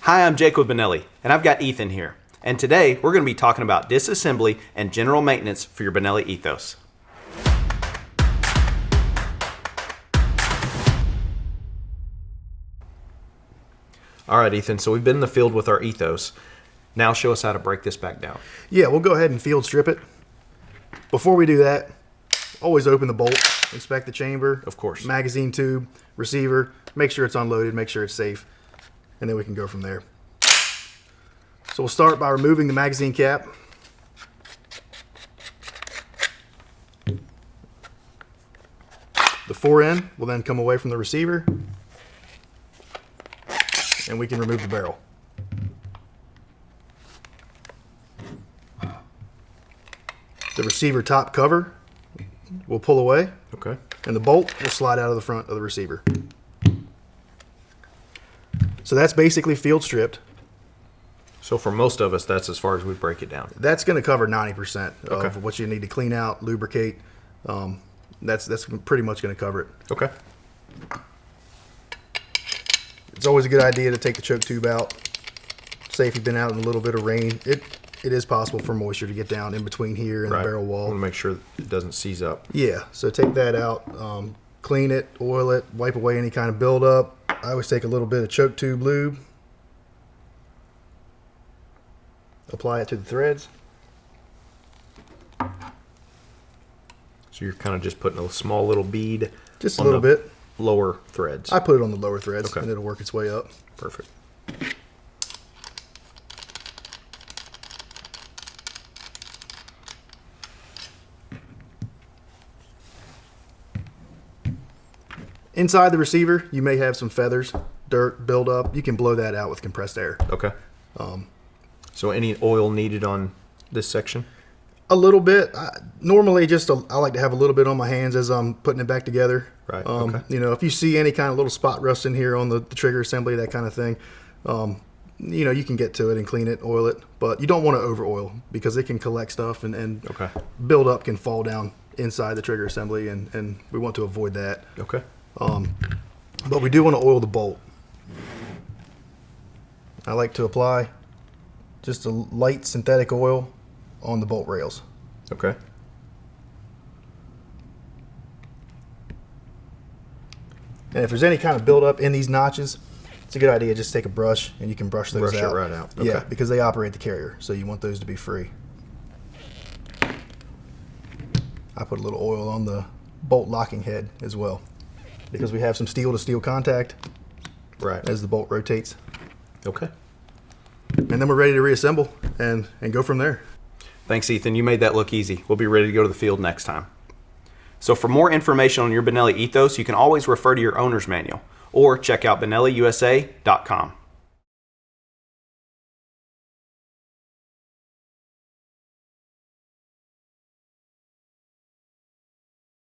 Hi, I'm Jake with Benelli, and I've got Ethan here. And today we're going to be talking about disassembly and general maintenance for your Benelli Ethos. All right, Ethan, so we've been in the field with our Ethos. Now show us how to break this back down. Yeah, we'll go ahead and field strip it. Before we do that, always open the bolt, inspect the chamber. Of course. Magazine tube, receiver, make sure it's unloaded, make sure it's safe, and then we can go from there. So we'll start by removing the magazine cap. The forend will then come away from the receiver, and we can remove the barrel. The receiver top cover will pull away. Okay. And the bolt will slide out of the front of the receiver. So that's basically field stripped. So for most of us, that's as far as we break it down. That's going to cover 90% Okay. of what you need to clean out, lubricate. That's pretty much going to cover it. Okay. It's always a good idea to take the choke tube out. Say if you've been out in a little bit of rain, it is possible for moisture to get down in between here and the barrel wall. I want to make sure it doesn't seize up. Yeah, so take that out, clean it, oil it, wipe away any kind of buildup. I always take a little bit of choke tube lube, apply it to the threads. So you're kind of just putting a small little bead. Just a little bit. Lower threads. I put it on the lower threads, Okay. and it'll work its way up. Perfect. Inside the receiver, you may have some feathers, dirt, buildup. You can blow that out with compressed air. Okay. So any oil needed on this section? A little bit. Normally, I like to have a little bit on my hands as I'm putting it back together. Right. Okay. You know, if you see any kind of little spot rust in here on the trigger assembly, that kind of thing, you know, you can get to it and clean it, oil it. But you don't want to over oil because it can collect stuff and Okay. build up can fall down inside the trigger assembly, and we want to avoid that. Okay. But we do want to oil the bolt. I like to apply just a light synthetic oil on the bolt rails. Okay. And if there's any kind of buildup in these notches, it's a good idea just take a brush and you can brush those Brush out. it right out. Okay. Yeah, because they operate the carrier, so you want those to be free. I put a little oil on the bolt locking head as well, because we have some steel to steel contact Right. as the bolt rotates. Okay. And then we're ready to reassemble and go from there. Thanks, Ethan. You made that look easy. We'll be ready to go to the field next time. So for more information on your Benelli Ethos, you can always refer to your owner's manual or check out BenelliUSA.com.